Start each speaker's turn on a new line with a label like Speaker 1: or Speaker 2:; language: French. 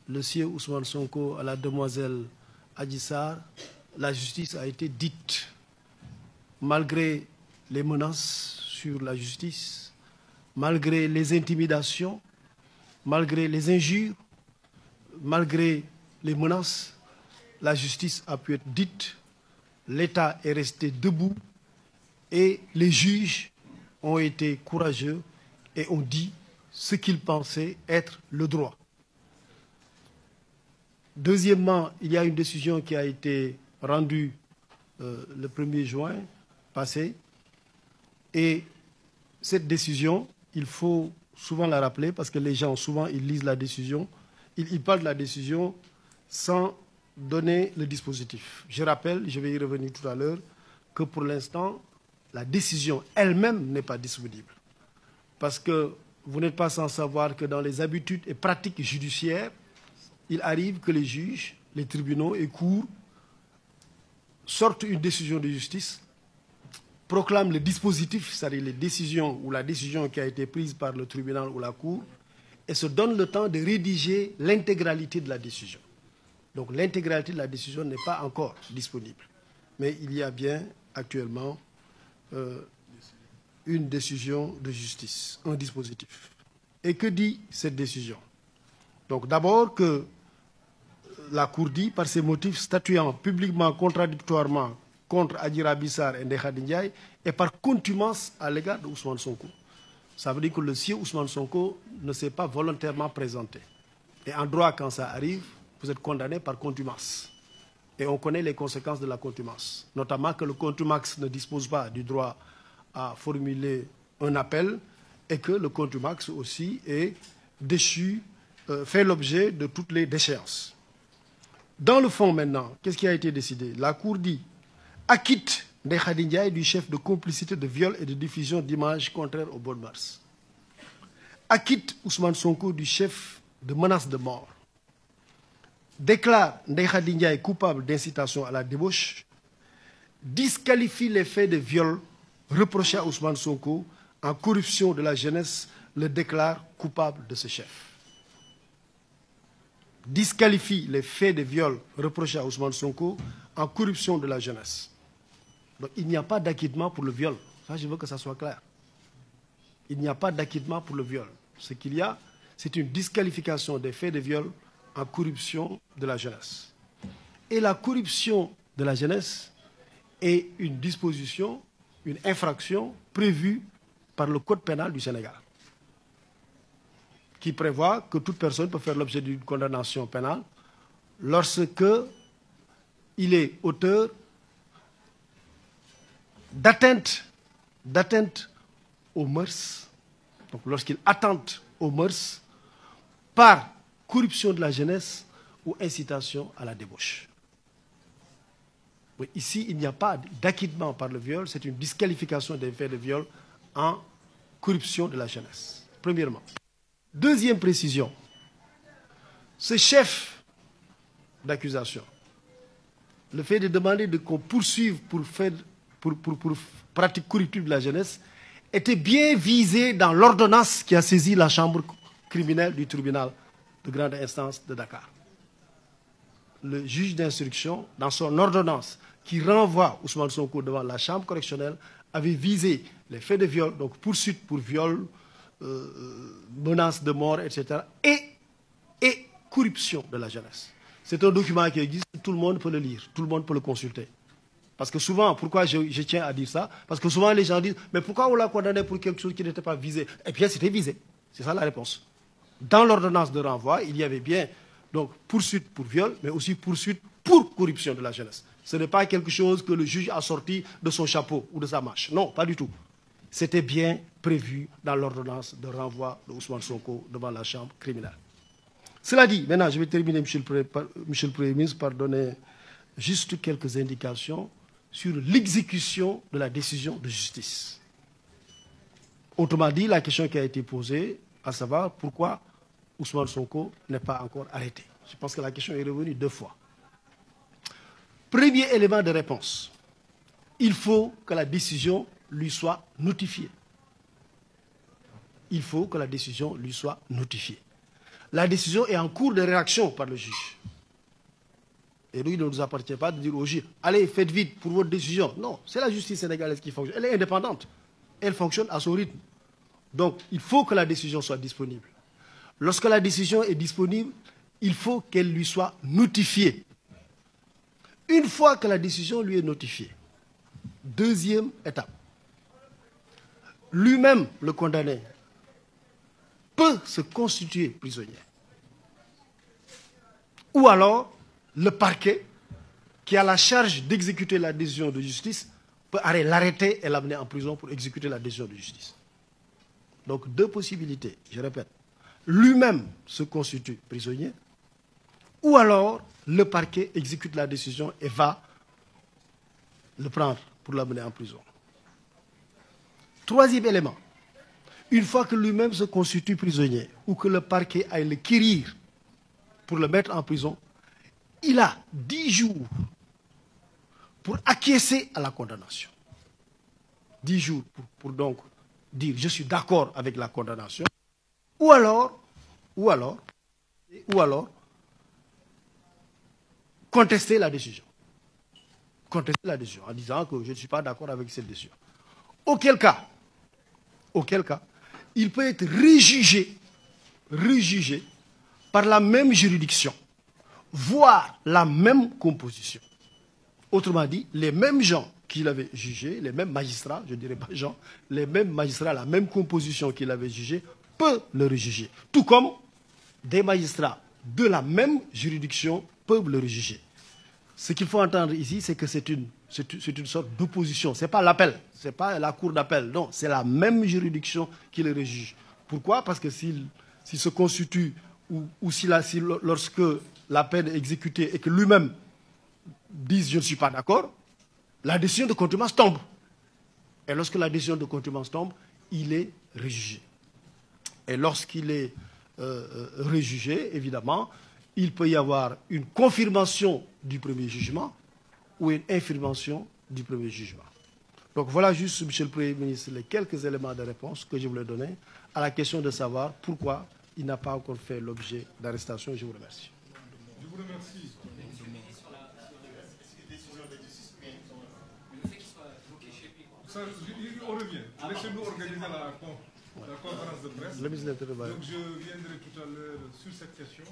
Speaker 1: le sieur Ousmane Sonko à la demoiselle Adji Sarr, la justice a été dite. Malgré les menaces sur la justice, malgré les intimidations, malgré les injures, malgré les menaces, la justice a pu être dite, l'État est resté debout et les juges ont été courageux et ont dit ce qu'ils pensaient être le droit. Deuxièmement, il y a une décision qui a été rendue le 1er juin passé. Et cette décision, il faut souvent la rappeler parce que les gens, souvent, ils lisent la décision, ils parlent de la décision sans donner le dispositif. Je rappelle, je vais y revenir tout à l'heure, que pour l'instant, la décision elle-même n'est pas disponible. Parce que vous n'êtes pas sans savoir que dans les habitudes et pratiques judiciaires, il arrive que les juges, les tribunaux et cours sortent une décision de justice, proclament le dispositif, c'est-à-dire les décisions ou la décision qui a été prise par le tribunal ou la cour, et se donnent le temps de rédiger l'intégralité de la décision. Donc l'intégralité de la décision n'est pas encore disponible. Mais il y a bien actuellement une décision de justice, un dispositif. Et que dit cette décision? Donc d'abord que la Cour dit, par ses motifs statuant publiquement contradictoirement contre Adji Raby Sarr et Ndeye Khady Ndiaye et par contumace à l'égard de Ousmane Sonko. Ça veut dire que le sieur Ousmane Sonko ne s'est pas volontairement présenté. Et en droit, quand ça arrive, vous êtes condamné par contumace. Et on connaît les conséquences de la contumace. Notamment que le contumax ne dispose pas du droit à formuler un appel et que le contumax aussi est déchu, fait l'objet de toutes les déchéances. Dans le fond maintenant, qu'est-ce qui a été décidé? La Cour dit acquitte Ndeye Khady Ndiaye du chef de complicité de viol et de diffusion d'images contraires aux bonnes mœurs. Acquitte Ousmane Sonko du chef de menace de mort. Déclare Ndeye Khady Ndiaye coupable d'incitation à la débauche. Disqualifie les faits de viol reprochés à Ousmane Sonko en corruption de la jeunesse, le déclare coupable de ce chef. Disqualifie les faits de viol reprochés à Ousmane Sonko en corruption de la jeunesse. Donc il n'y a pas d'acquittement pour le viol. Ça, je veux que ça soit clair. Il n'y a pas d'acquittement pour le viol. Ce qu'il y a, c'est une disqualification des faits de viol en corruption de la jeunesse. Et la corruption de la jeunesse est une disposition, une infraction prévue par le Code pénal du Sénégal, qui prévoit que toute personne peut faire l'objet d'une condamnation pénale lorsque il est auteur d'atteinte aux mœurs, donc lorsqu'il attente aux mœurs par corruption de la jeunesse ou incitation à la débauche. Oui, ici, il n'y a pas d'acquittement par le viol, c'est une disqualification des faits de viol en corruption de la jeunesse, premièrement. Deuxième précision, ce chef d'accusation, le fait de demander qu'on poursuive pour pratique corruptive de la jeunesse, était bien visé dans l'ordonnance qui a saisi la chambre criminelle du tribunal de grande instance de Dakar. Le juge d'instruction, dans son ordonnance qui renvoie Ousmane Sonko devant la chambre correctionnelle, avait visé les faits de viol, donc poursuite pour viol, menace de mort, etc. et corruption de la jeunesse. C'est un document qui existe, tout le monde peut le lire, tout le monde peut le consulter. Parce que souvent, pourquoi je tiens à dire ça? Parce que souvent les gens disent, mais pourquoi on l'a condamné pour quelque chose qui n'était pas visé? Eh bien, c'était visé. C'est ça la réponse. Dans l'ordonnance de renvoi, il y avait bien donc poursuite pour viol, mais aussi poursuite pour corruption de la jeunesse. Ce n'est pas quelque chose que le juge a sorti de son chapeau ou de sa manche. Non, pas du tout. C'était bien prévu dans l'ordonnance de renvoi de Ousmane Sonko devant la chambre criminelle. Cela dit, maintenant, je vais terminer, Monsieur le Premier ministre, par donner juste quelques indications sur l'exécution de la décision de justice. Autrement dit, la question qui a été posée, à savoir pourquoi Ousmane Sonko n'est pas encore arrêté. Je pense que la question est revenue 2 fois. Premier élément de réponse, il faut que la décision lui soit notifiée. Il faut que la décision lui soit notifiée. la décision est en cours de réaction par le juge. Et lui, il ne nous appartient pas de dire au juge, allez, faites vite pour votre décision. Non, c'est la justice sénégalaise qui fonctionne. Elle est indépendante. Elle fonctionne à son rythme. Donc, il faut que la décision soit disponible. Lorsque la décision est disponible, il faut qu'elle lui soit notifiée. Une fois que la décision lui est notifiée, deuxième étape, lui-même, le condamné, peut se constituer prisonnier. Ou alors, le parquet, qui a la charge d'exécuter la décision de justice, peut l'arrêter et l'amener en prison pour exécuter la décision de justice. Donc, deux possibilités, je répète. Lui-même se constitue prisonnier, ou alors le parquet exécute la décision et va le prendre pour l'amener en prison. Troisième élément, une fois que lui-même se constitue prisonnier ou que le parquet aille le quérir pour le mettre en prison, il a 10 jours pour acquiescer à la condamnation. 10 jours pour donc dire je suis d'accord avec la condamnation, ou alors contester la décision. Contester la décision en disant que je ne suis pas d'accord avec cette décision. Auquel cas, il peut être rejugé par la même juridiction, voire la même composition. Autrement dit, les mêmes gens qui l'avaient jugé, les mêmes magistrats, je ne dirais pas gens, les mêmes magistrats, la même composition qui l'avaient jugé, peut le rejuger. Tout comme des magistrats de la même juridiction peuvent le rejuger. Ce qu'il faut entendre ici, c'est que c'est une sorte d'opposition. Ce n'est pas l'appel, ce n'est pas la cour d'appel. Non, c'est la même juridiction qui le rejuge. Pourquoi? Parce que s'il se constitue ou lorsque la peine est exécutée et que lui-même dise je ne suis pas d'accord, la décision de contumace tombe. Et lorsque la décision de contumace tombe, il est rejugé. Et lorsqu'il est rejugé, évidemment, il peut y avoir une confirmation du premier jugement ou une infirmation du premier jugement. Donc voilà juste, Monsieur le Premier ministre, les quelques éléments de réponse que je voulais donner à la question de savoir pourquoi il n'a pas encore fait l'objet d'arrestation. Je vous remercie.
Speaker 2: Je vous remercie. Ça, on revient. Laissez-nous organiser la conférence de presse. Donc je viendrai tout à l'heure sur cette question.